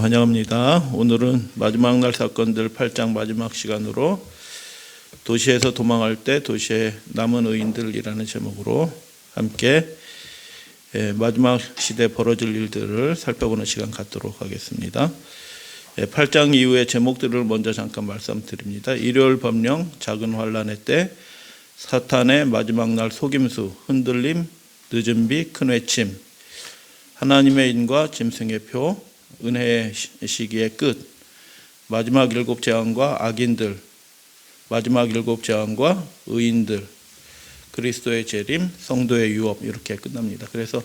환영합니다. 오늘은 마지막 날 사건들 8장 마지막 시간으로 도시에서 도망할 때 도시의 남은 의인들이라는 제목으로 함께 마지막 시대에 벌어질 일들을 살펴보는 시간 갖도록 하겠습니다. 8장 이후의 제목들을 먼저 잠깐 말씀드립니다. 일요일 법령, 작은 환란의 때, 사탄의 마지막 날 속임수, 흔들림, 늦은 비, 큰 외침, 하나님의 인과 짐승의 표, 은혜의 시기의 끝, 마지막 7 재앙과 악인들, 마지막 7 재앙과 의인들, 그리스도의 재림, 성도의 유업, 이렇게 끝납니다. 그래서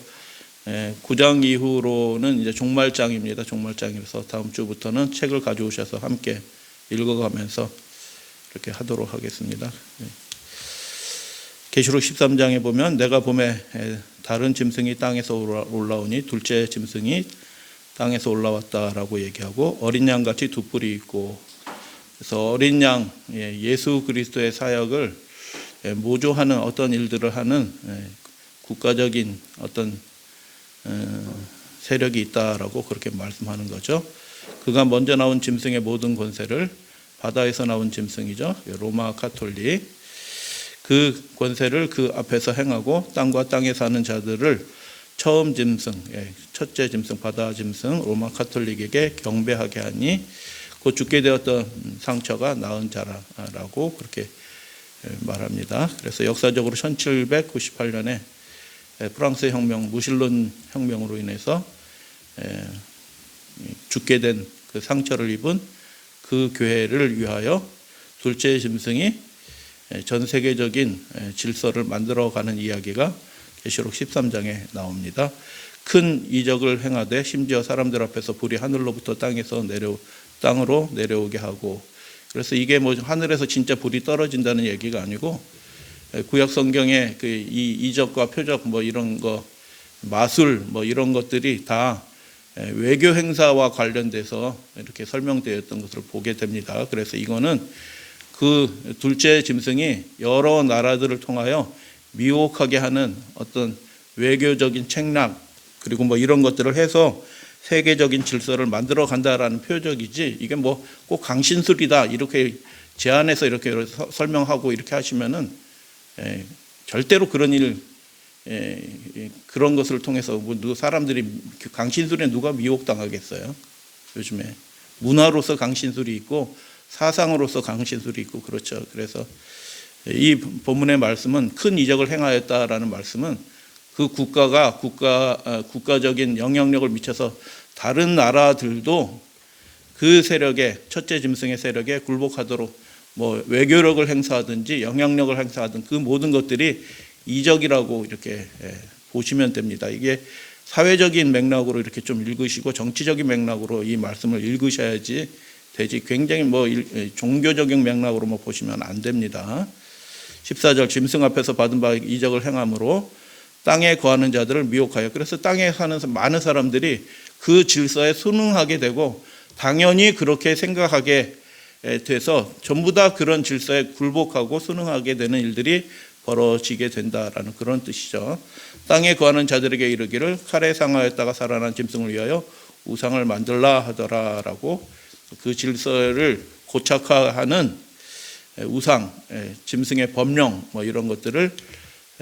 9장 이후로는 이제 종말장입니다. 종말장이라서 다음 주부터는 책을 가져오셔서 함께 읽어가면서 이렇게 하도록 하겠습니다. 계시록 13장에 보면 내가 봄에 다른 짐승이 땅에서 올라오니 둘째 짐승이 땅에서 올라왔다라고 얘기하고 어린 양같이 두 뿔이 있고, 그래서 어린 양 예수 그리스도의 사역을 모조하는 어떤 일들을 하는 국가적인 어떤 세력이 있다라고 그렇게 말씀하는 거죠. 그가 먼저 나온 짐승의 모든 권세를, 바다에서 나온 짐승이죠, 로마 가톨릭, 그 권세를 그 앞에서 행하고 땅과 땅에 사는 자들을 처음 짐승, 첫째 짐승, 바다 짐승, 로마 가톨릭에게 경배하게 하니 곧 죽게 되었던 상처가 나은 자라고 그렇게 말합니다. 그래서 역사적으로 1798년에 프랑스 혁명, 무신론 혁명으로 인해서 죽게 된 그 상처를 입은 그 교회를 위하여 둘째 짐승이 전 세계적인 질서를 만들어가는 이야기가 계시록 13장에 나옵니다. 큰 이적을 행하되 심지어 사람들 앞에서 불이 하늘로부터 땅으로 내려오게 하고, 그래서 이게 뭐 하늘에서 진짜 불이 떨어진다는 얘기가 아니고 구약 성경의 그 이 이적과 표적 뭐 이런 거, 마술 뭐 이런 것들이 다 외교 행사와 관련돼서 이렇게 설명되었던 것을 보게 됩니다. 그래서 이거는 그 둘째 짐승이 여러 나라들을 통하여 미혹하게 하는 어떤 외교적인 책략, 그리고 뭐 이런 것들을 해서 세계적인 질서를 만들어 간다라는 표적이지, 이게 뭐 꼭 강신술이다 이렇게 제안해서 이렇게 설명하고 이렇게 하시면은 절대로 그런 그런 것을 통해서 뭐 사람들이 강신술에 누가 미혹당하겠어요? 요즘에 문화로서 강신술이 있고 사상으로서 강신술이 있고 그렇죠. 그래서 이 본문의 말씀은 큰 이적을 행하였다라는 말씀은 그 국가가 국가적인 영향력을 미쳐서 다른 나라들도 그 세력에, 첫째 짐승의 세력에 굴복하도록 뭐 외교력을 행사하든지 영향력을 행사하든 그 모든 것들이 이적이라고 이렇게 보시면 됩니다. 이게 사회적인 맥락으로 이렇게 좀 읽으시고 정치적인 맥락으로 이 말씀을 읽으셔야지 되지, 굉장히 뭐 종교적인 맥락으로 뭐 보시면 안 됩니다. 14절 짐승 앞에서 받은 바 이적을 행함으로 땅에 거하는 자들을 미혹하여, 그래서 땅에 사는 많은 사람들이 그 질서에 순응하게 되고 당연히 그렇게 생각하게 돼서 전부 다 그런 질서에 굴복하고 순응하게 되는 일들이 벌어지게 된다라는 그런 뜻이죠. 땅에 거하는 자들에게 이르기를 칼에 상하였다가 살아난 짐승을 위하여 우상을 만들라 하더라라고, 그 질서를 고착화하는 우상, 짐승의 법령 뭐 이런 것들을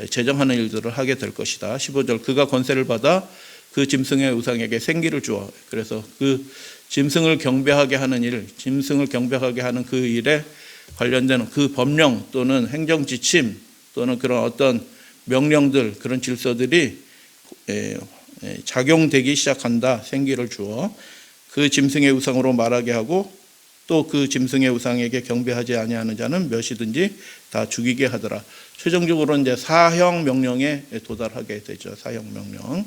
제정하는 일들을 하게 될 것이다. 15절 그가 권세를 받아 그 짐승의 우상에게 생기를 주어, 그래서 그 짐승을 경배하게 하는 일, 짐승을 경배하게 하는 그 일에 관련되는 그 법령 또는 행정 지침 또는 그런 어떤 명령들, 그런 질서들이 작용되기 시작한다. 생기를 주어 그 짐승의 우상으로 말하게 하고 또 그 짐승의 우상에게 경배하지 아니하는 자는 몇이든지 다 죽이게 하더라. 최종적으로 이제 사형 명령에 도달하게 되죠. 사형 명령.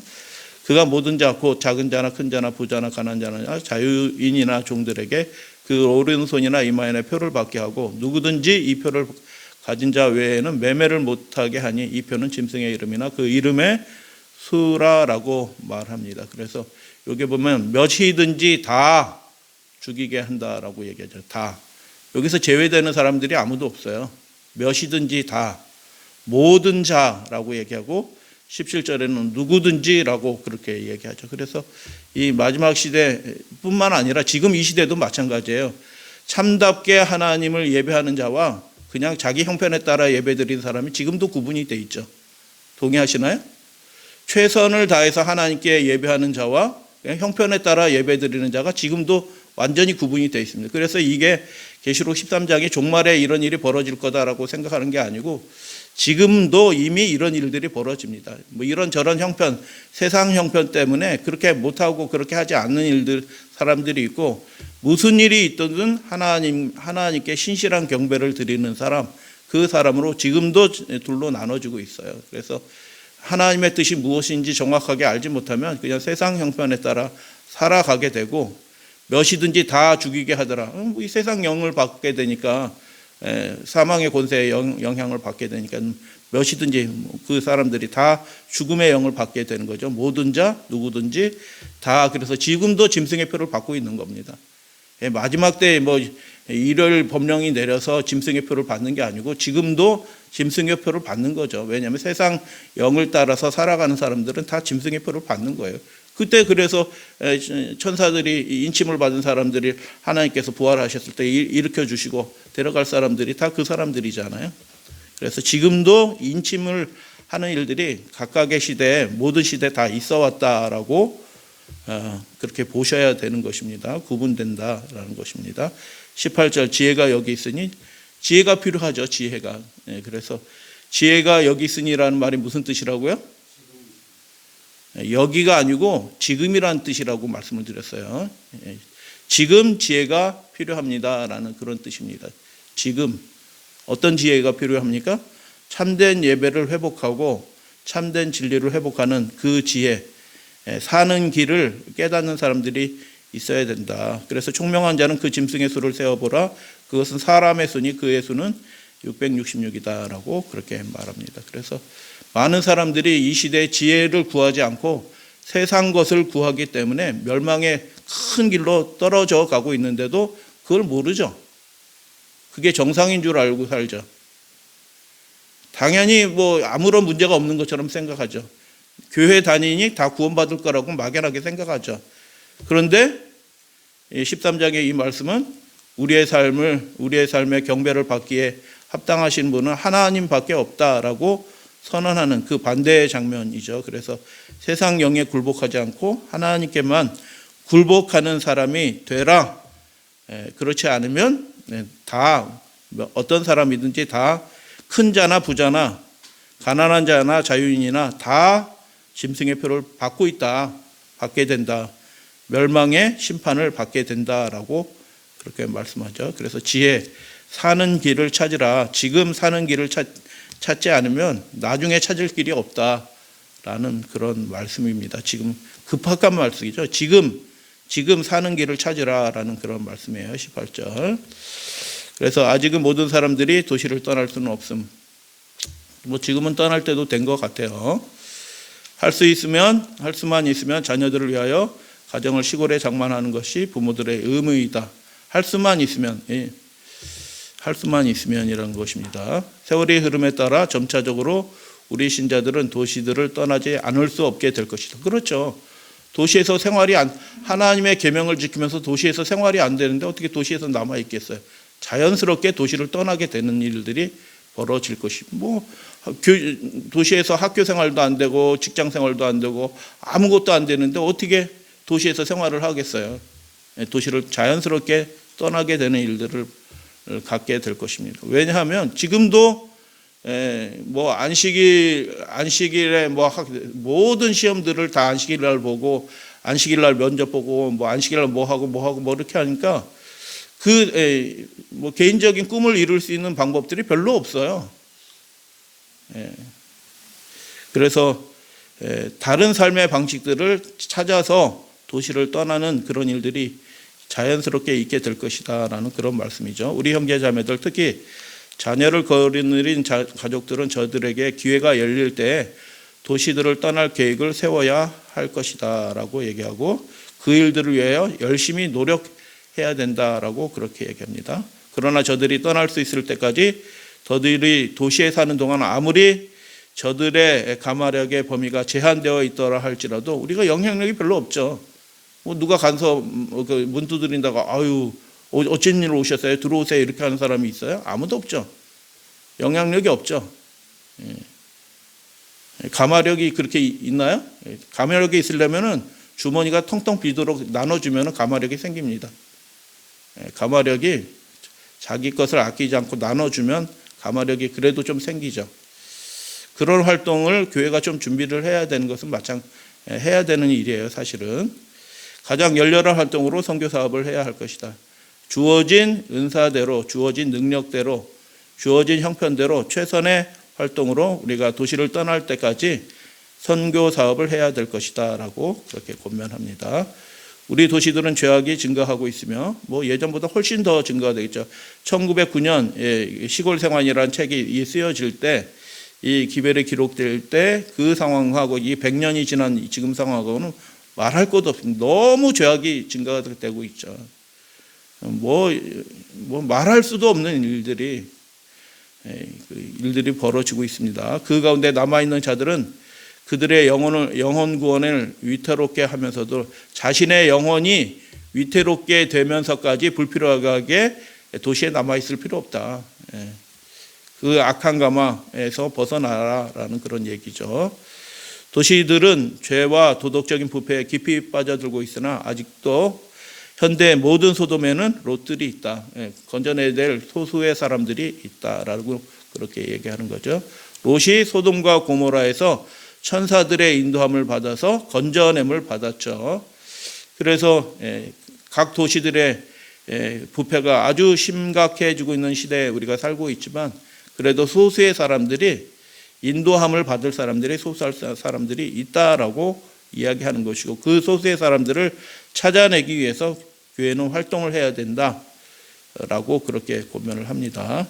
그가 모든 자, 곧 작은 자나 큰 자나 부자나 가난한 자나 자유인이나 종들에게 그 오른손이나 이마에 표를 받게 하고 누구든지 이 표를 가진 자 외에는 매매를 못하게 하니 이 표는 짐승의 이름이나 그 이름의 수라라고 말합니다. 그래서 여기 보면 몇이든지 다 죽이게 한다라고 얘기하죠. 다. 여기서 제외되는 사람들이 아무도 없어요. 몇이든지 다. 모든 자라고 얘기하고 17절에는 누구든지라고 그렇게 얘기하죠. 그래서 이 마지막 시대뿐만 아니라 지금 이 시대도 마찬가지예요. 참답게 하나님을 예배하는 자와 그냥 자기 형편에 따라 예배드리는 사람이 지금도 구분이 돼 있죠. 동의하시나요? 최선을 다해서 하나님께 예배하는 자와 그냥 형편에 따라 예배드리는 자가 지금도 완전히 구분이 되어 있습니다. 그래서 이게 계시록 13장이 종말에 이런 일이 벌어질 거다라고 생각하는 게 아니고 지금도 이미 이런 일들이 벌어집니다. 뭐 이런저런 형편, 세상 형편 때문에 그렇게 못하고 그렇게 하지 않는 일들, 사람들이 있고 무슨 일이 있든 하나님께 신실한 경배를 드리는 사람, 그 사람으로 지금도 둘로 나눠지고 있어요. 그래서 하나님의 뜻이 무엇인지 정확하게 알지 못하면 그냥 세상 형편에 따라 살아가게 되고 몇이든지 다 죽이게 하더라. 이 세상 영을 받게 되니까 사망의 권세에 영향을 받게 되니까 몇이든지 그 사람들이 다 죽음의 영을 받게 되는 거죠. 모든 자 누구든지 다. 그래서 지금도 짐승의 표를 받고 있는 겁니다. 마지막 때에 뭐 일요일 법령이 내려서 짐승의 표를 받는 게 아니고 지금도 짐승의 표를 받는 거죠. 왜냐하면 세상 영을 따라서 살아가는 사람들은 다 짐승의 표를 받는 거예요. 그때 그래서 천사들이 인침을 받은 사람들이 하나님께서 부활하셨을 때 일으켜 주시고 데려갈 사람들이 다 그 사람들이잖아요. 그래서 지금도 인침을 하는 일들이 각각의 시대에 모든 시대에 다 있어 왔다라고 그렇게 보셔야 되는 것입니다. 구분된다라는 것입니다. 18절 지혜가 여기 있으니 지혜가 필요하죠. 지혜가. 그래서 지혜가 여기 있으니라는 말이 무슨 뜻이라고요? 여기가 아니고 지금이라는 뜻이라고 말씀을 드렸어요. 지금 지혜가 필요합니다라는 그런 뜻입니다. 지금 어떤 지혜가 필요합니까? 참된 예배를 회복하고 참된 진리를 회복하는 그 지혜, 사는 길을 깨닫는 사람들이 있어야 된다. 그래서 총명한 자는 그 짐승의 수를 세어보라. 그것은 사람의 수니 그의 수는 666이다라고 그렇게 말합니다. 그래서 많은 사람들이 이 시대에 지혜를 구하지 않고 세상 것을 구하기 때문에 멸망의 큰 길로 떨어져 가고 있는데도 그걸 모르죠. 그게 정상인 줄 알고 살죠. 당연히 뭐 아무런 문제가 없는 것처럼 생각하죠. 교회 다니니 다 구원받을 거라고 막연하게 생각하죠. 그런데 13장의 이 말씀은 우리의 삶의 경배를 받기에 합당하신 분은 하나님밖에 없다라고 선언하는 그 반대의 장면이죠. 그래서 세상 영에 굴복하지 않고 하나님께만 굴복하는 사람이 되라. 그렇지 않으면 다 어떤 사람이든지 다 큰 자나 부자나 가난한 자나 자유인이나 다 짐승의 표를 받게 된다. 멸망의 심판을 받게 된다라고 그렇게 말씀하죠. 그래서 지혜, 사는 길을 찾으라. 지금 사는 길을 찾지 않으면 나중에 찾을 길이 없다라는 그런 말씀입니다. 지금 급박한 말씀이죠. 지금 사는 길을 찾으라라는 그런 말씀이에요. 18절. 그래서 아직은 모든 사람들이 도시를 떠날 수는 없음. 뭐 지금은 떠날 때도 된 것 같아요. 할 수만 있으면 자녀들을 위하여 가정을 시골에 장만하는 것이 부모들의 의무이다. 할 수만 있으면이라는 것입니다. 세월의 흐름에 따라 점차적으로 우리 신자들은 도시들을 떠나지 않을 수 없게 될 것이다. 그렇죠. 도시에서 하나님의 계명을 지키면서 도시에서 생활이 안 되는데 어떻게 도시에서 남아 있겠어요? 자연스럽게 도시를 떠나게 되는 일들이 벌어질 것이 도시에서 학교 생활도 안 되고 직장 생활도 안 되고 아무것도 안 되는데 어떻게 도시에서 생활을 하겠어요? 도시를 자연스럽게 떠나게 되는 일들을 갖게 될 것입니다. 왜냐하면 지금도 뭐 안식일에 모든 시험들을 다 안식일날 보고 안식일날 면접 보고 뭐 안식일날 뭐 하고 이렇게 하니까 뭐 개인적인 꿈을 이룰 수 있는 방법들이 별로 없어요. 그래서 다른 삶의 방식들을 찾아서 도시를 떠나는 그런 일들이 자연스럽게 있게 될 것이다라는 그런 말씀이죠. 우리 형제 자매들 특히 자녀를 거느린 가족들은 저들에게 기회가 열릴 때 도시들을 떠날 계획을 세워야 할 것이다라고 얘기하고 그 일들을 위하여 열심히 노력해야 된다라고 그렇게 얘기합니다. 그러나 저들이 떠날 수 있을 때까지 저들이 도시에 사는 동안 아무리 저들의 가마력의 범위가 제한되어 있더라 할지라도 우리가 영향력이 별로 없죠. 뭐 누가 가서 문 두드린다가 아유 어쩐 일로 오셨어요? 들어오세요. 이렇게 하는 사람이 있어요? 아무도 없죠. 영향력이 없죠. 가마력이 그렇게 있나요? 가마력이 있으려면은 주머니가 텅텅 비도록 나눠주면 가마력이 생깁니다. 가마력이 자기 것을 아끼지 않고 나눠주면 가마력이 그래도 좀 생기죠. 그런 활동을 교회가 좀 준비를 해야 되는 것은 해야 되는 일이에요. 사실은 가장 열렬한 활동으로 선교 사업을 해야 할 것이다. 주어진 은사대로, 주어진 능력대로, 주어진 형편대로 최선의 활동으로 우리가 도시를 떠날 때까지 선교 사업을 해야 될 것이다 라고 그렇게 권면합니다. 우리 도시들은 죄악이 증가하고 있으며 뭐 예전보다 훨씬 더 증가가 되겠죠. 1909년 시골 생활이라는 책이 쓰여질 때 이 기별이 기록될 때 그 상황하고 이 100년이 지난 지금 상황하고는 말할 것도 없습니다. 너무 죄악이 증가가 되고 있죠. 뭐 말할 수도 없는 일들이 벌어지고 있습니다. 그 가운데 남아있는 자들은 그들의 영혼 구원을 위태롭게 하면서도 자신의 영혼이 위태롭게 되면서까지 불필요하게 도시에 남아있을 필요 없다. 그 악한 가마에서 벗어나라라는 그런 얘기죠. 도시들은 죄와 도덕적인 부패에 깊이 빠져들고 있으나 아직도 현대 모든 소돔에는 롯들이 있다. 건져내야 될 소수의 사람들이 있다라고 그렇게 얘기하는 거죠. 롯이 소돔과 고모라에서 천사들의 인도함을 받아서 건져냄을 받았죠. 그래서 각 도시들의 부패가 아주 심각해지고 있는 시대에 우리가 살고 있지만 그래도 소수의 사람들이 인도함을 받을 사람들이 소수할 사람들이 있다라고 이야기하는 것이고 그 소수의 사람들을 찾아내기 위해서 교회는 활동을 해야 된다라고 그렇게 권면을 합니다.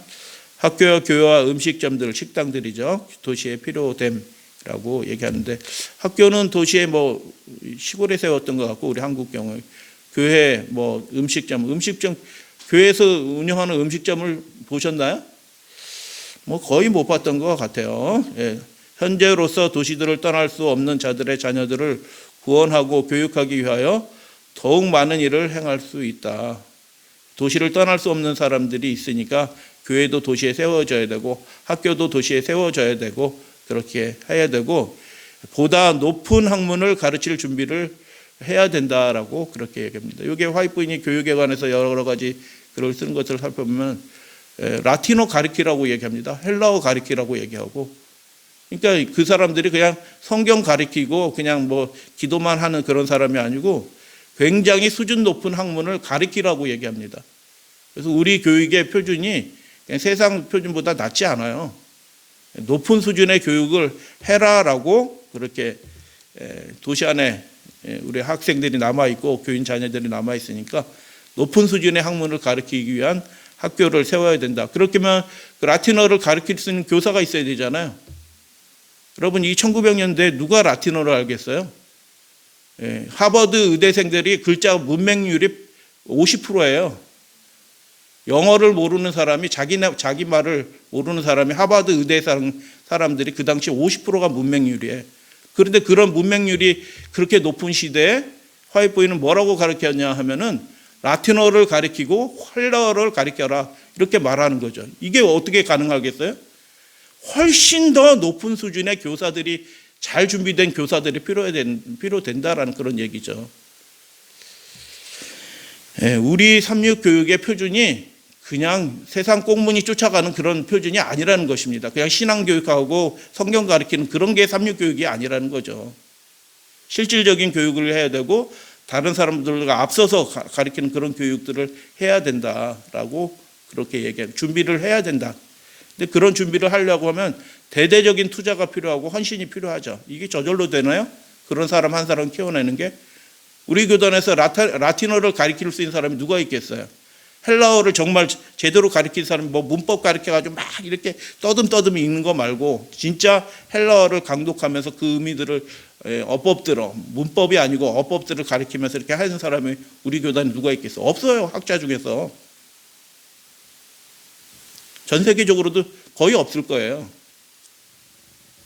학교와 교회와 음식점들, 식당들이죠. 도시의 필요됨이라고 얘기하는데 학교는 도시의 뭐 시골에 세웠던 것 같고 우리 한국 경우에 교회 뭐 음식점 교회에서 운영하는 음식점을 보셨나요? 뭐 거의 못 봤던 것 같아요. 현재로서 도시들을 떠날 수 없는 자들의 자녀들을 구원하고 교육하기 위하여 더욱 많은 일을 행할 수 있다. 도시를 떠날 수 없는 사람들이 있으니까 교회도 도시에 세워져야 되고 학교도 도시에 세워져야 되고 그렇게 해야 되고 보다 높은 학문을 가르칠 준비를 해야 된다라고 그렇게 얘기합니다. 이게 화이트부인이 교육에 관해서 여러 가지 글을 쓰는 것을 살펴보면 라틴어 가르치라고 얘기합니다. 헬라어 가르치라고 얘기하고 그러니까 그 사람들이 그냥 성경 가르치고 그냥 뭐 기도만 하는 그런 사람이 아니고 굉장히 수준 높은 학문을 가르치라고 얘기합니다. 그래서 우리 교육의 표준이 세상 표준보다 낮지 않아요. 높은 수준의 교육을 해라라고 그렇게 도시 안에 우리 학생들이 남아있고 교인 자녀들이 남아있으니까 높은 수준의 학문을 가르치기 위한 학교를 세워야 된다. 그렇게면 그 라틴어를 가르칠 수 있는 교사가 있어야 되잖아요. 여러분 이 1900년대에 누가 라틴어를 알겠어요? 하버드 의대생들이 글자 문맹률이 50%예요. 영어를 모르는 사람이 자기 말을 모르는 사람이 하버드 의대 사람들이 그 당시 50%가 문맹률이에요. 그런데 그런 문맹률이 그렇게 높은 시대에 화이트보이는 뭐라고 가르쳤냐 하면은 라틴어를 가르치고 헬라어를 가르쳐라 이렇게 말하는 거죠. 이게 어떻게 가능하겠어요? 훨씬 더 높은 수준의 교사들이 잘 준비된 교사들이 필요된다라는 그런 얘기죠. 우리 삼육교육의 표준이 그냥 세상 꽁무니 쫓아가는 그런 표준이 아니라는 것입니다. 그냥 신앙교육하고 성경 가르치는 그런 게 삼육교육이 아니라는 거죠. 실질적인 교육을 해야 되고 다른 사람들과 앞서서 가르치는 그런 교육들을 해야 된다라고 그렇게 얘기해요. 준비를 해야 된다. 근데 그런 준비를 하려고 하면 대대적인 투자가 필요하고 헌신이 필요하죠. 이게 저절로 되나요? 그런 사람 한 사람 키워내는 게? 우리 교단에서 라틴어를 가르칠 수 있는 사람이 누가 있겠어요? 헬라어를 정말 제대로 가르칠 사람이 뭐 문법 가르쳐가지고 막 이렇게 떠듬 읽는 거 말고 진짜 헬라어를 강독하면서 그 의미들을 어법들어 문법이 아니고 어법들을 가르치면서 이렇게 하는 사람이 우리 교단에 누가 있겠어? 없어요. 학자 중에서. 전 세계적으로도 거의 없을 거예요.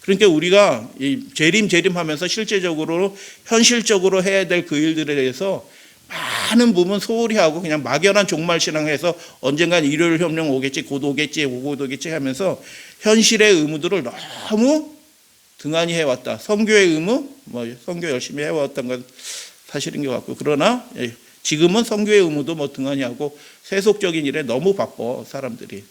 그러니까 우리가 이 재림하면서 실제적으로 현실적으로 해야 될 그 일들에 대해서 많은 부분 소홀히 하고 그냥 막연한 종말 신앙해서 언젠간 일요일 협령 오겠지, 곧 오겠지, 곧 오겠지 하면서 현실의 의무들을 너무 등한히 해왔다. 선교의 의무, 선교 열심히 해왔던 건 사실인 것 같고, 그러나 지금은 선교의 의무도 등한히 하고 세속적인 일에 너무 바빠 사람들이.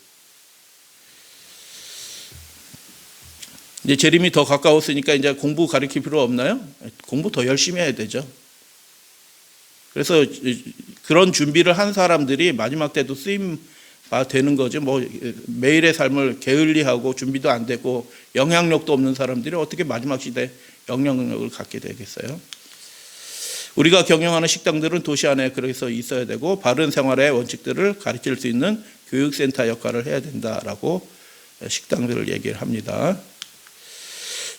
이제 재림이 더 가까웠으니까 이제 공부 가르칠 필요 없나요? 공부 더 열심히 해야 되죠. 그래서 그런 준비를 한 사람들이 마지막 때도 쓰임 되는 거죠. 매일의 삶을 게을리하고 준비도 안 되고 영향력도 없는 사람들이 어떻게 마지막 시대에 영향력을 갖게 되겠어요? 우리가 경영하는 식당들은 도시 안에 그래서 있어야 되고 바른 생활의 원칙들을 가르칠 수 있는 교육센터 역할을 해야 된다라고 식당들을 얘기를 합니다.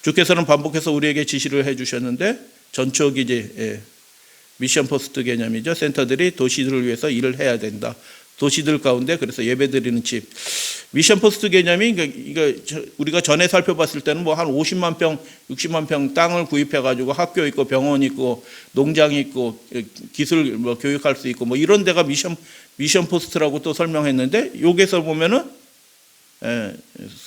주께서는 반복해서 우리에게 지시를 해주셨는데 전초기지 미션 포스트 개념이죠. 센터들이 도시들을 위해서 일을 해야 된다. 도시들 가운데 그래서 예배드리는 집. 미션 포스트 개념이 이거 우리가 전에 살펴봤을 때는 한 50만 평, 60만 평 땅을 구입해 가지고 학교 있고 병원 있고 농장 있고 기술 교육할 수 있고 이런 데가 미션 포스트라고 또 설명했는데 여기서 보면은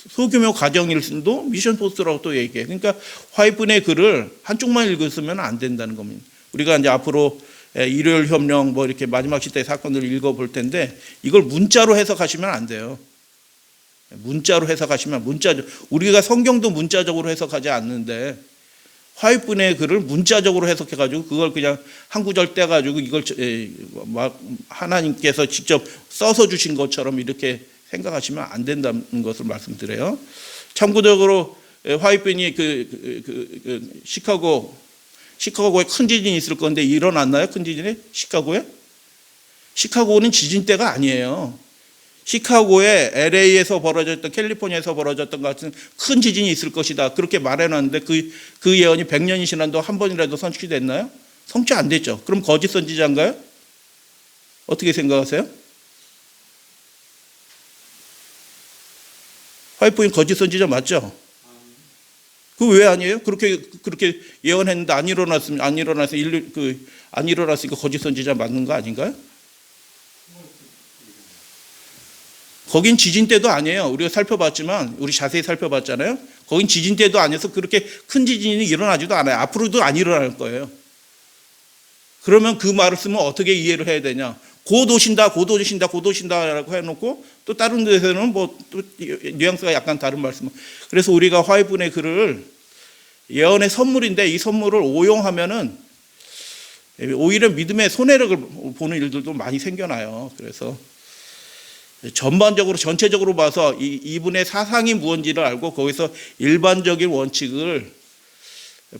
소규모 가정 일도 미션 포스트라고 또 얘기해. 그러니까 화이트의 글을 한쪽만 읽었으면 안 된다는 겁니다. 우리가 이제 앞으로 일요일 협령 이렇게 마지막 시대 사건들을 읽어볼 텐데 이걸 문자로 해석하시면 안 돼요. 문자로 해석하시면 우리가 성경도 문자적으로 해석하지 않는데 화이트의 글을 문자적으로 해석해가지고 그걸 그냥 한 구절 떼가지고 이걸 하나님께서 직접 써서 주신 것처럼 이렇게 생각하시면 안 된다는 것을 말씀드려요. 참고적으로 화이트이 시카고에 큰 지진이 있을 건데 일어났나요? 큰 지진이? 시카고는 지진대가 아니에요. 시카고에 LA에서 벌어졌던 캘리포니아에서 벌어졌던 것 같은 큰 지진이 있을 것이다. 그렇게 말해놨는데 그 예언이 100년이 지난도 한 번이라도 성취됐나요? 성취 안 됐죠. 그럼 거짓 선지자인가요? 어떻게 생각하세요? 화이트인 거짓 선지자 맞죠? 그 왜 아니에요? 그렇게 예언했는데 안 일어났으니까 거짓 선지자 맞는 거 아닌가요? 거긴 지진 때도 아니에요. 우리가 살펴봤지만 우리 자세히 살펴봤잖아요. 거긴 지진 때도 아니어서 그렇게 큰 지진이 일어나지도 않아요. 앞으로도 안 일어날 거예요. 그러면 그 말을 쓰면 어떻게 이해를 해야 되냐? 곧 오신다라고 해놓고 또 다른 데서는 또 뉘앙스가 약간 다른 말씀. 그래서 우리가 화이트의 글을 예언의 선물인데 이 선물을 오용하면은 오히려 믿음의 손해를 보는 일들도 많이 생겨나요. 그래서 전체적으로 봐서 이분의 사상이 무엇인지를 알고 거기서 일반적인 원칙을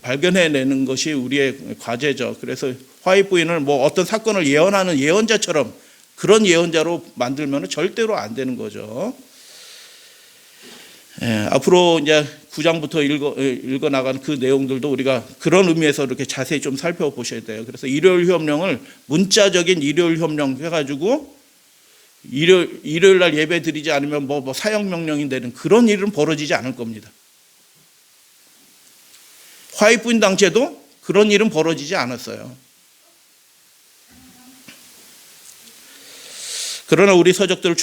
발견해내는 것이 우리의 과제죠. 그래서 화이트인을 어떤 사건을 예언하는 예언자처럼 그런 예언자로 만들면 절대로 안 되는 거죠. 앞으로 이제 9장부터 읽어 나간 그 내용들도 우리가 그런 의미에서 이렇게 자세히 좀 살펴보셔야 돼요. 그래서 일요일 협령을 문자적인 일요일 협령 해가지고 일요일 날 예배 드리지 않으면 사형 명령이 되는 그런 일은 벌어지지 않을 겁니다. 화이트인 당시에도 그런 일은 벌어지지 않았어요. 그러나 우리 서적들을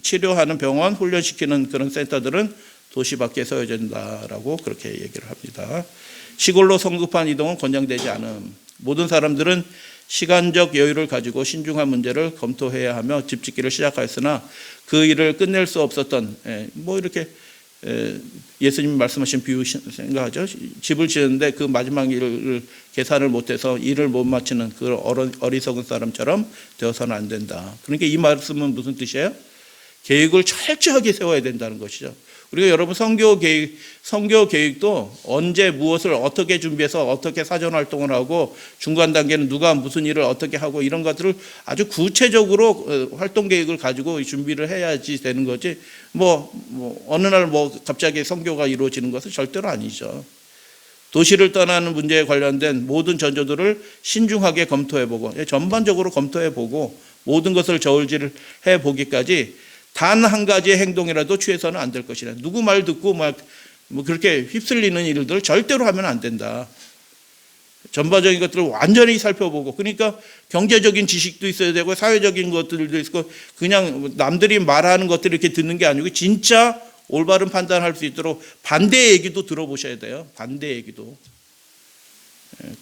치료하는 병원, 훈련시키는 그런 센터들은 도시 밖에 서야 된다라고 그렇게 얘기를 합니다. 시골로 성급한 이동은 권장되지 않음. 모든 사람들은 시간적 여유를 가지고 신중한 문제를 검토해야 하며 집 짓기를 시작하였으나 그 일을 끝낼 수 없었던 이렇게 예수님이 말씀하신 비유 생각하죠. 집을 지었는데 그 마지막 일을 계산을 못해서 일을 못 마치는 그 어리석은 사람처럼 되어서는 안 된다. 그러니까 이 말씀은 무슨 뜻이에요? 계획을 철저하게 세워야 된다는 것이죠. 우리가 여러분 선교 계획도 언제 무엇을 어떻게 준비해서 어떻게 사전 활동을 하고 중간 단계는 누가 무슨 일을 어떻게 하고 이런 것들을 아주 구체적으로 활동 계획을 가지고 준비를 해야지 되는 거지. 어느 날 갑자기 선교가 이루어지는 것은 절대로 아니죠. 도시를 떠나는 문제에 관련된 모든 전조들을 신중하게 검토해보고 전반적으로 검토해보고 모든 것을 저울질을 해보기까지 단 한 가지의 행동이라도 취해서는 안 될 것이라. 누구 말 듣고 뭐 그렇게 휩쓸리는 일들 절대로 하면 안 된다. 전반적인 것들을 완전히 살펴보고, 그러니까 경제적인 지식도 있어야 되고 사회적인 것들도 있고, 그냥 남들이 말하는 것들을 이렇게 듣는 게 아니고 진짜 올바른 판단할 수 있도록 반대 얘기도 들어보셔야 돼요. 반대 얘기도.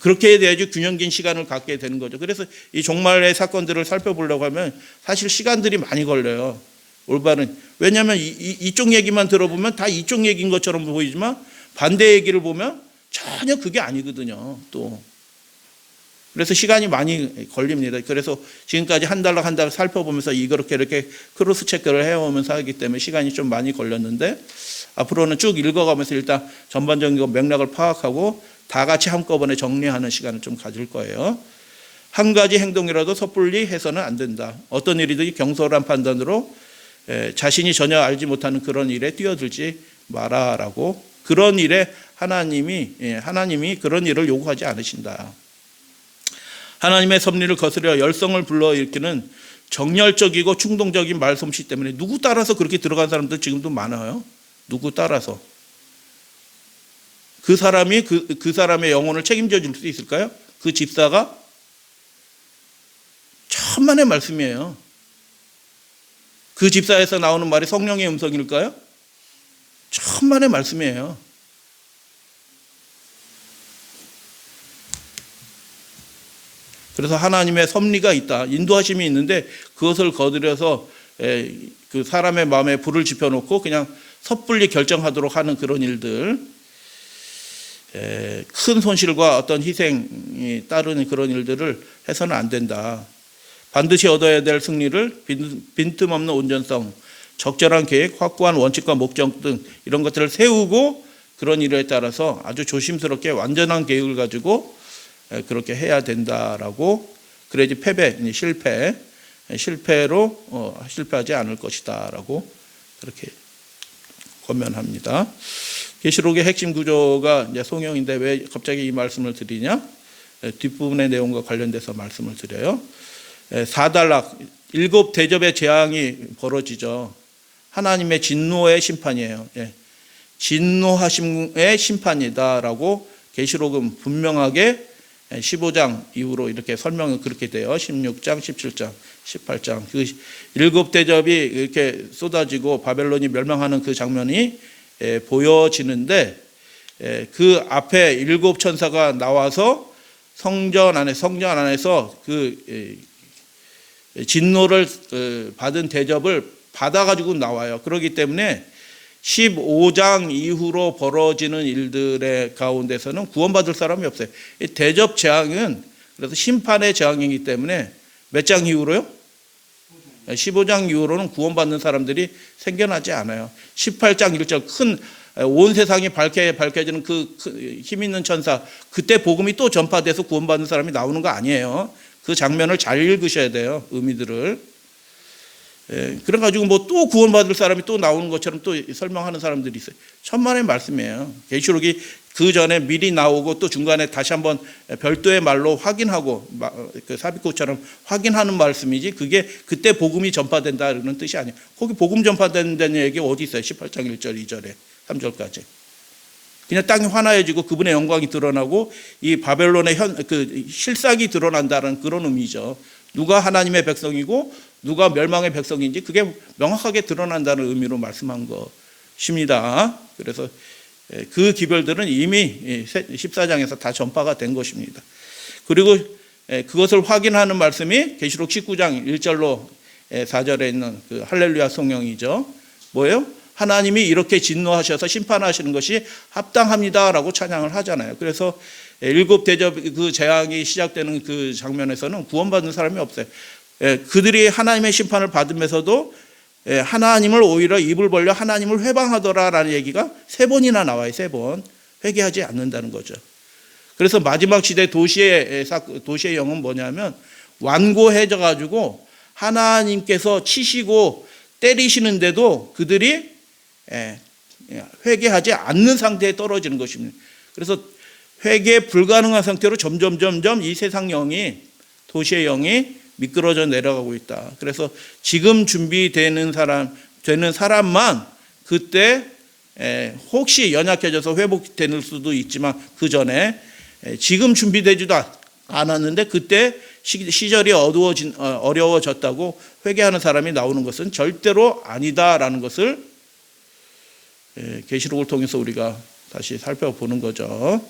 그렇게 해야지 균형 긴 시간을 갖게 되는 거죠. 그래서 이 종말의 사건들을 살펴보려고 하면 사실 시간들이 많이 걸려요. 올바른. 왜냐하면 이쪽 얘기만 들어보면 다 이쪽 얘기인 것처럼 보이지만 반대 얘기를 보면 전혀 그게 아니거든요. 또. 그래서 시간이 많이 걸립니다. 그래서 지금까지 한 달 살펴보면서 이렇게 크로스 체크를 해오면서 하기 때문에 시간이 좀 많이 걸렸는데, 앞으로는 쭉 읽어가면서 일단 전반적인 맥락을 파악하고 다 같이 한꺼번에 정리하는 시간을 좀 가질 거예요. 한 가지 행동이라도 섣불리 해서는 안 된다. 어떤 일이든지 경솔한 판단으로 자신이 전혀 알지 못하는 그런 일에 뛰어들지 마라라고. 그런 일에 하나님이 그런 일을 요구하지 않으신다. 하나님의 섭리를 거스려 열성을 불러일으키는 정열적이고 충동적인 말솜씨 때문에 누구 따라서 그렇게 들어간 사람들 지금도 많아요. 누구 따라서. 그 사람이 그 사람의 영혼을 책임져 줄 수 있을까요? 그 집사가? 천만의 말씀이에요. 그 집사에서 나오는 말이 성령의 음성일까요? 천만의 말씀이에요. 그래서 하나님의 섭리가 있다. 인도하심이 있는데 그것을 거들여서 그 사람의 마음에 불을 지펴놓고 그냥 섣불리 결정하도록 하는 그런 일들, 큰 손실과 어떤 희생이 따르는 그런 일들을 해서는 안 된다. 반드시 얻어야 될 승리를 빈틈없는 온전성, 적절한 계획, 확고한 원칙과 목적 등 이런 것들을 세우고 그런 일에 따라서 아주 조심스럽게 완전한 계획을 가지고 그렇게 해야 된다라고. 그래야지 실패로 실패하지 않을 것이다라고 그렇게 권면합니다. 계시록의 핵심 구조가 이제 송영인데 왜 갑자기 이 말씀을 드리냐? 뒷부분의 내용과 관련돼서 말씀을 드려요. 4단락 7 대접의 재앙이 벌어지죠. 하나님의 진노의 심판이에요. 진노하심의 심판이다라고 계시록은 분명하게 15장 이후로 이렇게 설명은 그렇게 돼요. 16장, 17장, 18장. 그 7 대접이 이렇게 쏟아지고 바벨론이 멸망하는 그 장면이 보여지는데, 그 앞에 7 천사가 나와서 성전 안에서 그 진노를 받은 대접을 받아가지고 나와요. 그렇기 때문에 15장 이후로 벌어지는 일들의 가운데서는 구원받을 사람이 없어요. 이 대접 재앙은 그래서 심판의 재앙이기 때문에 몇 장 이후로요? 15장 이후로는 구원받는 사람들이 생겨나지 않아요. 18장 1절 큰 온 세상이 밝혀지는 그 힘 있는 천사, 그때 복음이 또 전파돼서 구원받는 사람이 나오는 거 아니에요. 그 장면을 잘 읽으셔야 돼요. 의미들을. 그래가지고 뭐 또 구원받을 사람이 또 나오는 것처럼 또 설명하는 사람들이 있어요. 천만의 말씀이에요. 계시록이 그 전에 미리 나오고 또 중간에 다시 한번 별도의 말로 확인하고, 그 삽입구처럼 확인하는 말씀이지, 그게 그때 복음이 전파된다는 뜻이 아니에요. 거기 복음 전파된다는 얘기 어디 있어요? 18장 1절, 2절에 3절까지. 그냥 땅이 환화해지고 그분의 영광이 드러나고 이 바벨론의 그 실상이 드러난다는 그런 의미죠. 누가 하나님의 백성이고 누가 멸망의 백성인지 그게 명확하게 드러난다는 의미로 말씀한 것입니다. 그래서 그 기별들은 이미 14장에서 다 전파가 된 것입니다. 그리고 그것을 확인하는 말씀이 계시록 19장 1절로 4절에 있는 그 할렐루야 성령이죠. 뭐예요? 하나님이 이렇게 진노하셔서 심판하시는 것이 합당합니다라고 찬양을 하잖아요. 그래서 7 대접 그 재앙이 시작되는 그 장면에서는 구원받는 사람이 없어요. 그들이 하나님의 심판을 받으면서도 하나님을 오히려 입을 벌려 하나님을 회방하더라라는 얘기가 3번이나 나와요. 3번. 회개하지 않는다는 거죠. 그래서 마지막 시대 도시의 영은 뭐냐면 완고해져 가지고 하나님께서 치시고 때리시는데도 그들이 회개하지 않는 상태에 떨어지는 것입니다. 그래서 회개 불가능한 상태로 점점 이 세상 영이, 도시의 영이 미끄러져 내려가고 있다. 그래서 지금 준비되는 사람만 그때 혹시 연약해져서 회복될 수도 있지만 그 전에 지금 준비되지도 않았는데 그때 시절이 어려워졌다고 회개하는 사람이 나오는 것은 절대로 아니다라는 것을 계시록을 통해서 우리가 다시 살펴보는 거죠.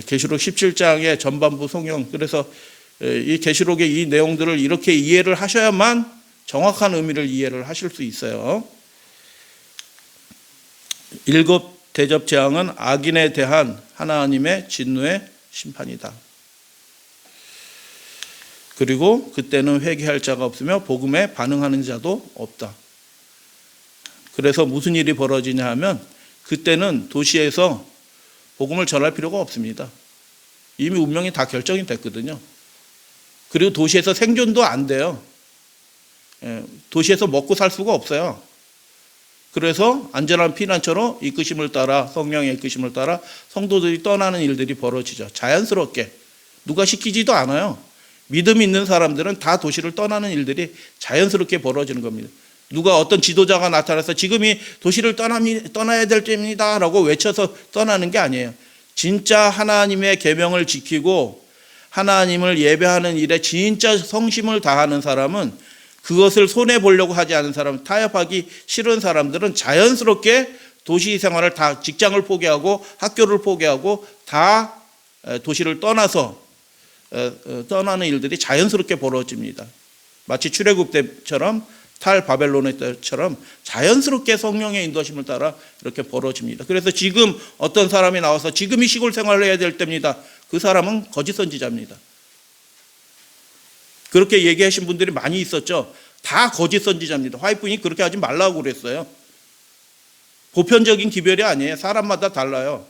계시록 17장의 전반부 성경, 그래서 이 계시록의 이 내용들을 이렇게 이해를 하셔야만 정확한 의미를 이해를 하실 수 있어요. 일곱 대접 재앙은 악인에 대한 하나님의 진노의 심판이다. 그리고 그때는 회개할 자가 없으며 복음에 반응하는 자도 없다. 그래서 무슨 일이 벌어지냐 하면 그때는 도시에서 복음을 전할 필요가 없습니다. 이미 운명이 다 결정이 됐거든요. 그리고 도시에서 생존도 안 돼요. 도시에서 먹고 살 수가 없어요. 그래서 안전한 피난처로 이끄심을 따라, 성령의 이끄심을 따라 성도들이 떠나는 일들이 벌어지죠. 자연스럽게. 누가 시키지도 않아요. 믿음 있는 사람들은 다 도시를 떠나는 일들이 자연스럽게 벌어지는 겁니다. 누가 어떤 지도자가 나타나서 지금이 도시를 떠나야 될 때입니다 라고 외쳐서 떠나는 게 아니에요. 진짜 하나님의 계명을 지키고 하나님을 예배하는 일에 진짜 성심을 다하는 사람은, 그것을 손해보려고 하지 않은 사람, 타협하기 싫은 사람들은 자연스럽게 도시 생활을 다, 직장을 포기하고 학교를 포기하고 다 도시를 떠나서 떠나는 일들이 자연스럽게 벌어집니다. 마치 출애굽 때처럼, 탈바벨론의 때처럼 자연스럽게 성령의 인도심을 따라 이렇게 벌어집니다. 그래서 지금 어떤 사람이 나와서 지금이 시골 생활을 해야 될 때입니다, 그 사람은 거짓 선지자입니다. 그렇게 얘기하신 분들이 많이 있었죠. 다 거짓 선지자입니다. 화이트분이 그렇게 하지 말라고 그랬어요. 보편적인 기별이 아니에요. 사람마다 달라요.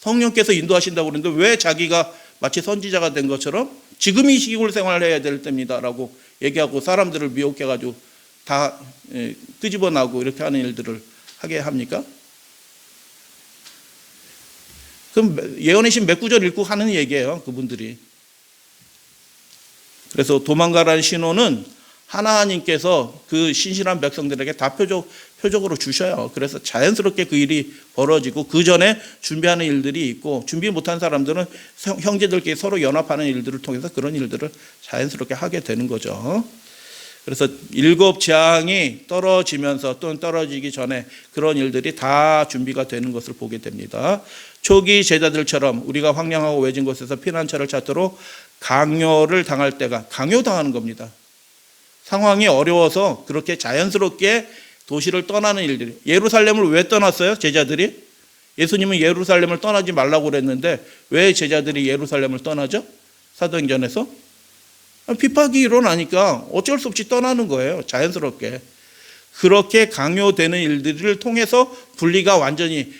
성령께서 인도하신다고 그러는데 왜 자기가 마치 선지자가 된 것처럼 지금이 시골 생활을 해야 될 때입니다라고 얘기하고 사람들을 미혹해가지고 다 끄집어나고 이렇게 하는 일들을 하게 합니까? 그럼 예언의 신 몇 구절 읽고 하는 얘기예요, 그분들이. 그래서 도망가라는 신호는 하나님께서 그 신실한 백성들에게 다 표적으로 주셔요. 그래서 자연스럽게 그 일이 벌어지고 그 전에 준비하는 일들이 있고, 준비 못한 사람들은 형제들끼리 서로 연합하는 일들을 통해서 그런 일들을 자연스럽게 하게 되는 거죠. 그래서 일곱 재앙이 떨어지면서 또는 떨어지기 전에 그런 일들이 다 준비가 되는 것을 보게 됩니다. 초기 제자들처럼 우리가 황량하고 외진 곳에서 피난처를 찾도록 강요를 당할 때가, 강요당하는 겁니다. 상황이 어려워서 그렇게 자연스럽게 도시를 떠나는 일들이. 예루살렘을 왜 떠났어요, 제자들이? 예수님은 예루살렘을 떠나지 말라고 그랬는데 왜 제자들이 예루살렘을 떠나죠? 사도행전에서 핍박이 일어나니까 어쩔 수 없이 떠나는 거예요, 자연스럽게. 그렇게 강요되는 일들을 통해서 분리가 완전히,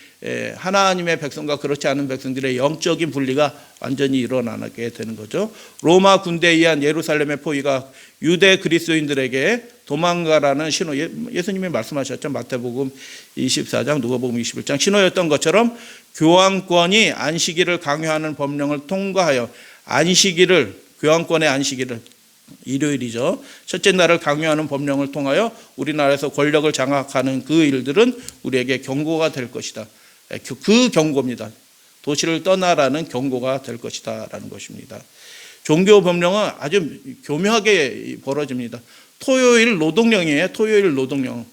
하나님의 백성과 그렇지 않은 백성들의 영적인 분리가 완전히 일어나게 되는 거죠. 로마 군대에 의한 예루살렘의 포위가 유대 그리스도인들에게 도망가라는 신호, 예수님이 말씀하셨죠. 마태복음 24장, 누가복음 21장 신호였던 것처럼 교황권이 안식일을 강요하는 법령을 통과하여 교황권의 안식일을, 일요일이죠, 첫째 날을 강요하는 법령을 통하여 우리나라에서 권력을 장악하는 그 일들은 우리에게 경고가 될 것이다. 그 경고입니다. 도시를 떠나라는 경고가 될 것이다 라는 것입니다. 종교 법령은 아주 교묘하게 벌어집니다. 토요일 노동령이에요. 토요일 노동령.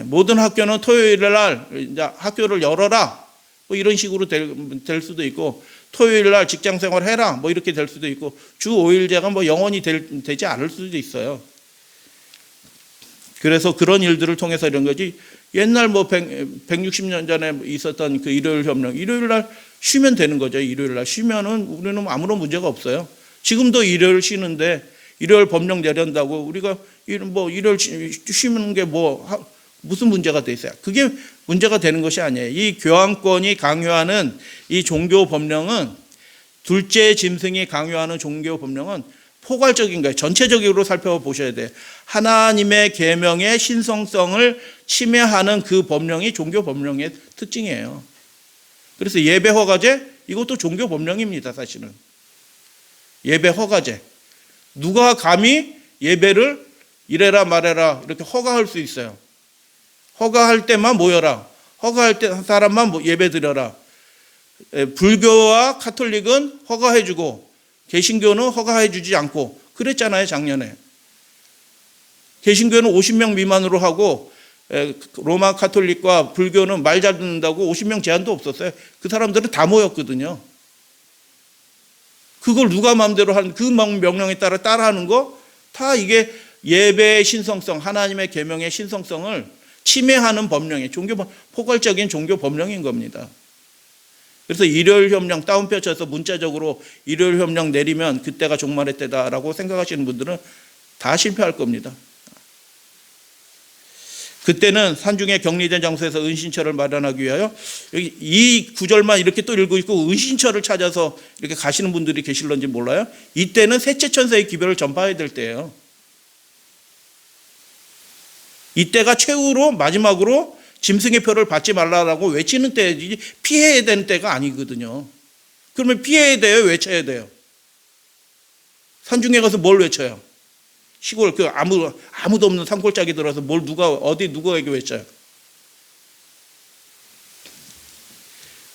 모든 학교는 토요일 날 이제 학교를 열어라, 뭐 이런 식으로 될 수도 있고, 토요일 날 직장 생활 해라, 뭐 이렇게 될 수도 있고, 주 5일제가 뭐 영원히 되지 않을 수도 있어요. 그래서 그런 일들을 통해서 이런 거지, 옛날 뭐 160년 전에 있었던 그 일요일 협령, 일요일 날 쉬면 되는 거죠. 일요일 날 쉬면은 우리는 아무런 문제가 없어요. 지금도 일요일 쉬는데 일요일 법령 내린다고 우리가 뭐 일요일 쉬는 게 뭐 무슨 문제가 돼 있어요? 그게 문제가 되는 것이 아니에요. 이 교황권이 강요하는 이 종교 법령은, 둘째 짐승이 강요하는 종교 법령은 포괄적인 거예요. 전체적으로 살펴보셔야 돼요. 하나님의 계명의 신성성을 침해하는 그 법령이 종교 법령의 특징이에요. 그래서 예배 허가제, 이것도 종교 법령입니다, 사실은. 예배 허가제. 누가 감히 예배를 이래라 말해라 이렇게 허가할 수 있어요? 허가할 때만 모여라. 허가할 때 사람만 뭐 예배 드려라. 불교와 카톨릭은 허가해주고 개신교는 허가해주지 않고 그랬잖아요, 작년에. 개신교는 50명 미만으로 하고 로마 카톨릭과 불교는 말 잘 듣는다고 50명 제한도 없었어요. 그 사람들은 다 모였거든요. 그걸 누가 마음대로 하는, 그 명령에 따라하는 거 다 이게 예배의 신성성, 하나님의 계명의 신성성을 침해하는 법령이 포괄적인 종교 법령인 겁니다. 그래서 일요일 협령 다운표 쳐서 문자적으로 일요일 협령 내리면 그때가 종말의 때다라고 생각하시는 분들은 다 실패할 겁니다. 그때는 산중에 격리된 장소에서 은신처를 마련하기 위하여 이 구절만 이렇게 또 읽고 있고 은신처를 찾아서 이렇게 가시는 분들이 계실런지 몰라요. 이때는 셋째 천사의 기별을 전파해야 될 때예요. 이때가 최후로 마지막으로 짐승의 표를 받지 말라라고 외치는 때이지 피해야 되는 때가 아니거든요. 그러면 피해야 돼요, 외쳐야 돼요? 산중에 가서 뭘 외쳐요? 시골 아무도 없는 산골짜기 들어서 뭘 누구에게 외쳐요?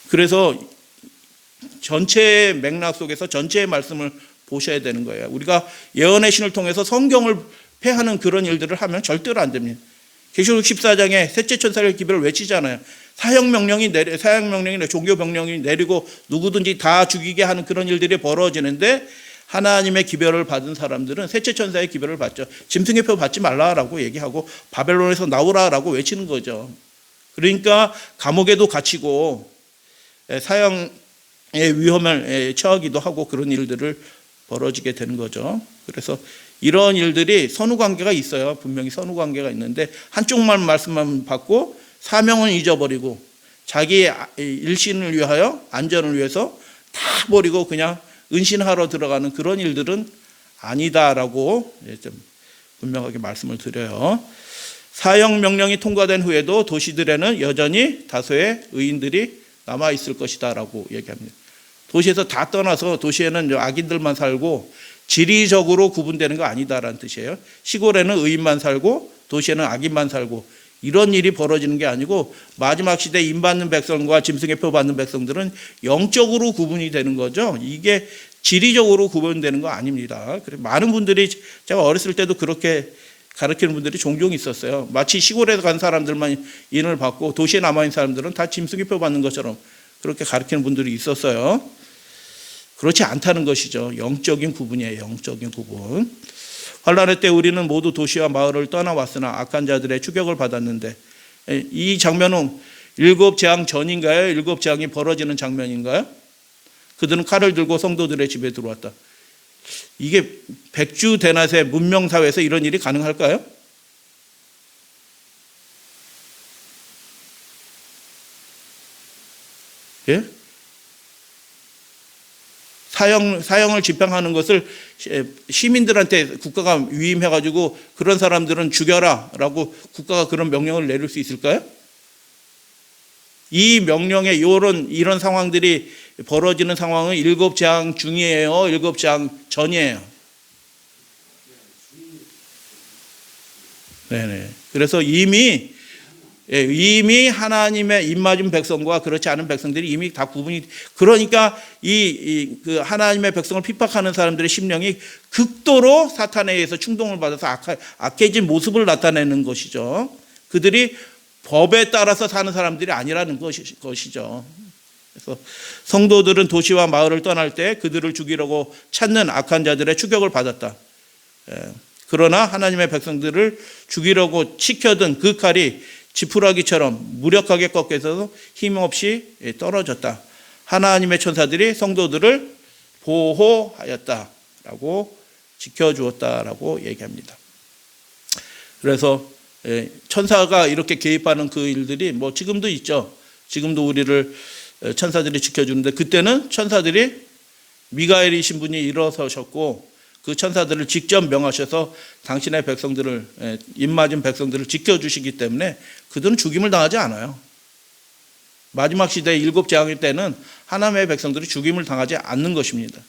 그래서 전체의 맥락 속에서 전체의 말씀을 보셔야 되는 거예요. 우리가 예언의 신을 통해서 성경을 폐하는 그런 일들을 하면 절대로 안 됩니다. 계시록 14장에 셋째 천사의 기별을 외치잖아요. 사형 명령이 종교 명령이 내리고 누구든지 다 죽이게 하는 그런 일들이 벌어지는데 하나님의 기별을 받은 사람들은 셋째 천사의 기별을 받죠. 짐승의 표 받지 말라라고 얘기하고 바벨론에서 나오라라고 외치는 거죠. 그러니까 감옥에도 갇히고 사형의 위험을 처하기도 하고 그런 일들을 벌어지게 되는 거죠. 그래서 이런 일들이 선후관계가 있어요. 분명히 선후관계가 있는데 한쪽만 말씀만 받고 사명은 잊어버리고 자기의 일신을 위하여 안전을 위해서 다 버리고 그냥 은신하러 들어가는 그런 일들은 아니다라고 좀 분명하게 말씀을 드려요. 사형 명령이 통과된 후에도 도시들에는 여전히 다수의 의인들이 남아 있을 것이다라고 얘기합니다. 도시에서 다 떠나서 도시에는 악인들만 살고 지리적으로 구분되는 거 아니다라는 뜻이에요. 시골에는 의인만 살고 도시에는 악인만 살고 이런 일이 벌어지는 게 아니고 마지막 시대에 임받는 백성과 짐승의 표 받는 백성들은 영적으로 구분이 되는 거죠. 이게 지리적으로 구분되는 거 아닙니다. 그래서 많은 분들이 제가 어렸을 때도 그렇게 가르치는 분들이 종종 있었어요. 마치 시골에서 간 사람들만 인을 받고 도시에 남아있는 사람들은 다 짐승의 표 받는 것처럼 그렇게 가르치는 분들이 있었어요. 그렇지 않다는 것이죠. 영적인 구분이에요. 영적인 구분. 환란의 때 우리는 모두 도시와 마을을 떠나왔으나 악한 자들의 추격을 받았는데 이 장면은 일곱 재앙 전인가요? 일곱 재앙이 벌어지는 장면인가요? 그들은 칼을 들고 성도들의 집에 들어왔다. 이게 백주 대낮의 문명사회에서 이런 일이 가능할까요? 예? 사형을 집행하는 것을 시민들한테 국가가 위임해가지고 그런 사람들은 죽여라 라고 국가가 그런 명령을 내릴 수 있을까요? 이 명령에 이런 상황들이 벌어지는 상황은 일곱 재앙 중이에요? 일곱 재앙 전이에요? 네네. 그래서 이미 하나님의 입맞은 백성과 그렇지 않은 백성들이 이미 다 구분이, 그러니까 그 하나님의 백성을 핍박하는 사람들의 심령이 극도로 사탄에 의해서 충동을 받아서 악해진 모습을 나타내는 것이죠. 그들이 법에 따라서 사는 사람들이 아니라는 것이죠. 그래서 성도들은 도시와 마을을 떠날 때 그들을 죽이려고 찾는 악한 자들의 추격을 받았다. 그러나 하나님의 백성들을 죽이려고 치켜든 그 칼이 지푸라기처럼 무력하게 꺾여서 힘없이 떨어졌다. 하나님의 천사들이 성도들을 보호하였다라고 지켜주었다라고 얘기합니다. 그래서 천사가 이렇게 개입하는 그 일들이 뭐 지금도 있죠. 지금도 우리를 천사들이 지켜주는데 그때는 천사들이 미가엘이 신분이 일어서셨고 그 천사들을 직접 명하셔서 당신의 백성들을, 입맞은 백성들을 지켜주시기 때문에 그들은 죽임을 당하지 않아요. 마지막 시대의 일곱 재앙일 때는 하나님의 백성들이 죽임을 당하지 않는 것입니다.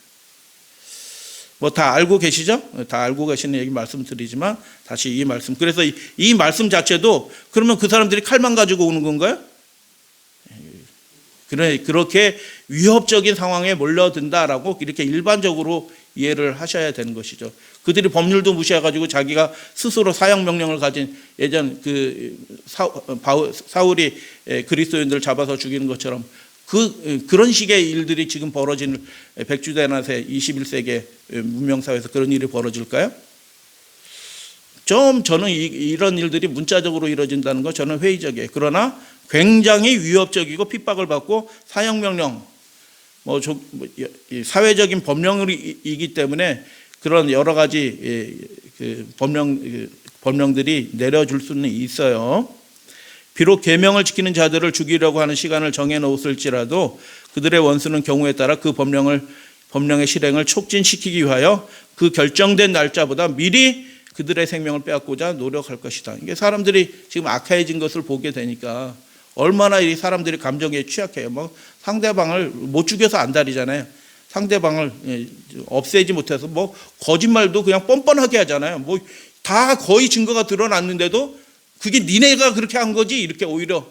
뭐 다 알고 계시죠? 다 알고 계시는 얘기 말씀드리지만 다시 이 말씀. 그래서 이 말씀 자체도 그러면 그 사람들이 칼만 가지고 오는 건가요? 그렇게 위협적인 상황에 몰려든다라고 이렇게 일반적으로 이해를 하셔야 되는 것이죠. 그들이 법률도 무시해가지고 자기가 스스로 사형 명령을 가진 예전 그 사울이 그리스도인들을 잡아서 죽이는 것처럼 그런 식의 일들이 지금 벌어지는 백주대낮에 21세기 문명사회에서 그런 일이 벌어질까요? 저는 이런 일들이 문자적으로 이루어진다는 거 저는 회의적이에요. 그러나 굉장히 위협적이고 핍박을 받고 사형명령, 사회적인 법령이기 때문에 그런 여러 가지 법령들이 내려줄 수는 있어요. 비록 계명을 지키는 자들을 죽이려고 하는 시간을 정해놓았을지라도 그들의 원수는 경우에 따라 그 법령의 실행을 촉진시키기 위하여 그 결정된 날짜보다 미리 그들의 생명을 빼앗고자 노력할 것이다. 이게 사람들이 지금 악해진 것을 보게 되니까 얼마나 이 사람들이 감정에 취약해요. 상대방을 못 죽여서 안달이잖아요. 상대방을 없애지 못해서 거짓말도 그냥 뻔뻔하게 하잖아요. 다 거의 증거가 드러났는데도 그게 니네가 그렇게 한 거지 이렇게 오히려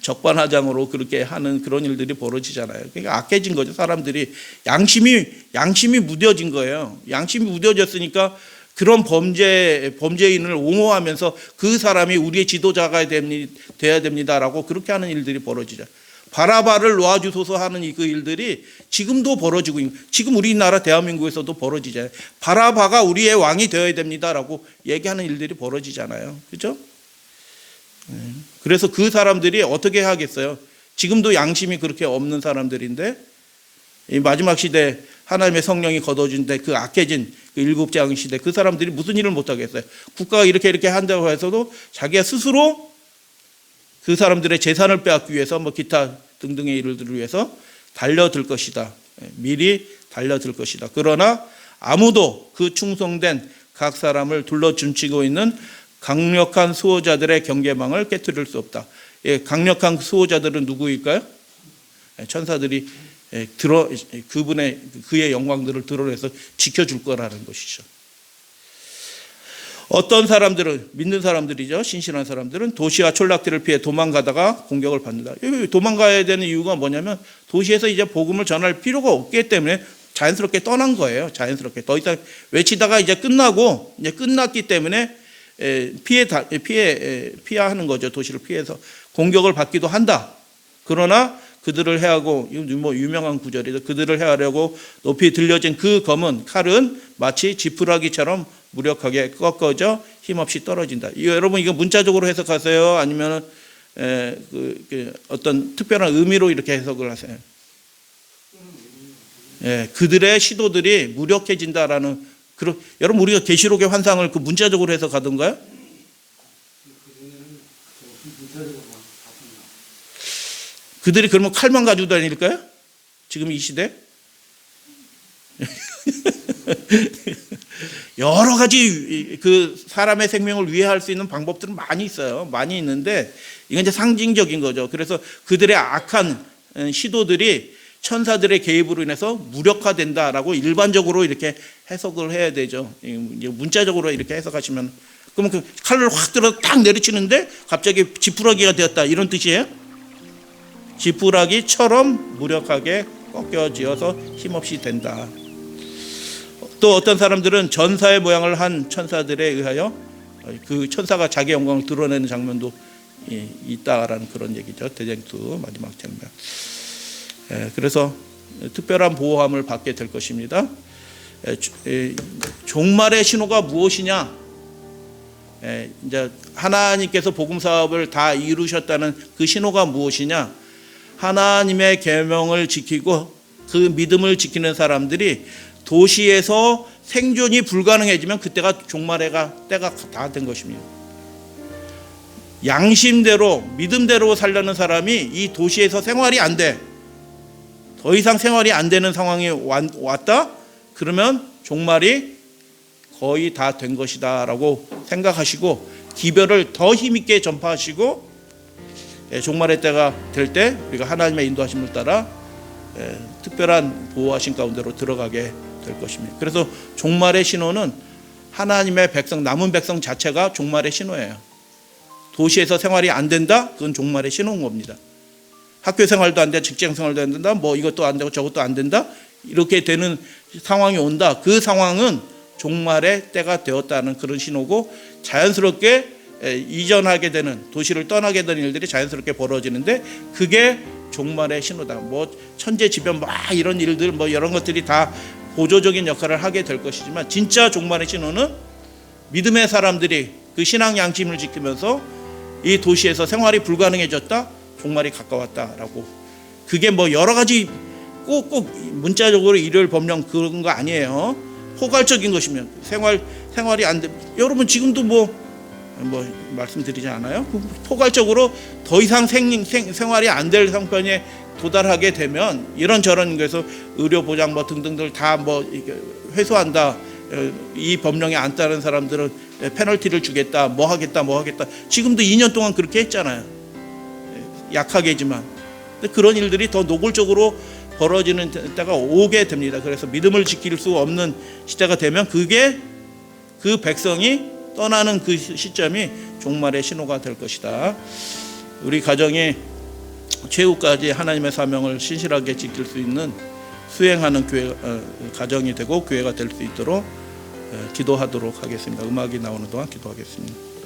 적반하장으로 그렇게 하는 그런 일들이 벌어지잖아요. 그러니까 악해진 거죠. 사람들이 양심이 무뎌진 거예요. 양심이 무뎌졌으니까 그런 범죄인을 옹호하면서 그 사람이 우리의 지도자가 돼야 됩니다라고 그렇게 하는 일들이 벌어지죠. 바라바를 놓아주소서 하는 그 일들이 지금도 벌어지고 지금 우리나라 대한민국에서도 벌어지잖아요. 바라바가 우리의 왕이 되어야 됩니다라고 얘기하는 일들이 벌어지잖아요. 그렇죠? 그래서 그 사람들이 어떻게 하겠어요? 지금도 양심이 그렇게 없는 사람들인데 이 마지막 시대 하나님의 성령이 거둬진 데 그 악해진 그 일곱장 시대 그 사람들이 무슨 일을 못하겠어요? 국가가 이렇게 한다고 해서도 자기가 스스로 그 사람들의 재산을 빼앗기 위해서 기타 등등의 일들을 위해서 달려들 것이다. 미리 달려들 것이다. 그러나 아무도 그 충성된 각 사람을 둘러줌치고 있는 강력한 수호자들의 경계망을 깨트릴 수 없다. 강력한 수호자들은 누구일까요? 천사들이 그의 영광들을 드러내서 지켜줄 거라는 것이죠. 어떤 사람들은 믿는 사람들이죠. 신실한 사람들은 도시와 촌락들을 피해 도망가다가 공격을 받는다. 도망가야 되는 이유가 뭐냐면 도시에서 이제 복음을 전할 필요가 없기 때문에 자연스럽게 떠난 거예요. 자연스럽게 더 이상 외치다가 이제 끝났기 때문에 피하는 거죠. 도시를 피해서 공격을 받기도 한다. 그러나 그들을 해하고 유명한 구절이죠. 그들을 해하려고 높이 들려진 그 검은 칼은 마치 지푸라기처럼 무력하게 꺾어져 힘없이 떨어진다. 여러분 이거 문자적으로 해석하세요? 아니면 어떤 특별한 의미로 이렇게 해석을 하세요? 그들의 시도들이 무력해진다라는 여러분 우리가 계시록의 환상을 그 문자적으로 해석하던가요? 그들이 그러면 칼만 가지고 다닐까요? 지금 이 시대? 여러 가지 그 사람의 생명을 위해 할 수 있는 방법들은 많이 있어요. 많이 있는데 이건 이제 상징적인 거죠. 그래서 그들의 악한 시도들이 천사들의 개입으로 인해서 무력화된다라고 일반적으로 이렇게 해석을 해야 되죠. 문자적으로 이렇게 해석하시면 그러면 그 칼을 확 들어 딱 내리치는데 갑자기 지푸라기가 되었다 이런 뜻이에요? 지푸라기처럼 무력하게 꺾여지어서 힘없이 된다. 또 어떤 사람들은 전사의 모양을 한 천사들에 의하여 그 천사가 자기 영광을 드러내는 장면도 있다라는 그런 얘기죠. 대쟁투 마지막 장면. 그래서 특별한 보호함을 받게 될 것입니다. 종말의 신호가 무엇이냐? 이제 하나님께서 복음 사업을 다 이루셨다는 그 신호가 무엇이냐? 하나님의 계명을 지키고 그 믿음을 지키는 사람들이 도시에서 생존이 불가능해지면 그때가 종말의 때가 다 된 것입니다. 양심대로 믿음대로 살려는 사람이 이 도시에서 생활이 안 돼. 더 이상 생활이 안 되는 상황이 왔다? 그러면 종말이 거의 다 된 것이다 라고 생각하시고 기별을 더 힘있게 전파하시고 종말의 때가 될 때 우리가 하나님의 인도하심을 따라 특별한 보호하신 가운데로 들어가게 될 것입니다. 그래서 종말의 신호는 하나님의 백성, 남은 백성 자체가 종말의 신호예요. 도시에서 생활이 안 된다? 그건 종말의 신호인 겁니다. 학교 생활도 안 돼, 직장 생활도 안 된다, 뭐 이것도 안 되고 저것도 안 된다, 이렇게 되는 상황이 온다. 그 상황은 종말의 때가 되었다는 그런 신호고, 자연스럽게 이전하게 되는, 도시를 떠나게 되는 일들이 자연스럽게 벌어지는데, 그게 종말의 신호다. 뭐 천재지변 막 이런 일들, 뭐 이런 것들이 다 보조적인 역할을 하게 될 것이지만, 진짜 종말의 신호는 믿음의 사람들이 그 신앙 양심을 지키면서 이 도시에서 생활이 불가능해졌다, 종말이 가까웠다라고. 그게 뭐 여러 가지 꼭 문자적으로 일요일 법령 그런 거 아니에요. 포괄적인 것이면 생활이 안 돼. 여러분 지금도 뭐 말씀드리지 않아요? 포괄적으로 더 이상 생활이 안 될 상편에 도달하게 되면 이런저런 것에서 의료 보장 뭐 등등들 다 뭐 회수한다. 이 법령에 안 따른 사람들은 페널티를 주겠다. 뭐 하겠다. 지금도 2년 동안 그렇게 했잖아요. 약하게지만. 근데 그런 일들이 더 노골적으로 벌어지는 때가 오게 됩니다. 그래서 믿음을 지킬 수 없는 시대가 되면 그게 그 백성이 떠나는 그 시점이 종말의 신호가 될 것이다. 우리 가정이 최후까지 하나님의 사명을 신실하게 지킬 수 있는 수행하는 교회, 가정이 되고 교회가 될 수 있도록 기도하도록 하겠습니다. 음악이 나오는 동안 기도하겠습니다.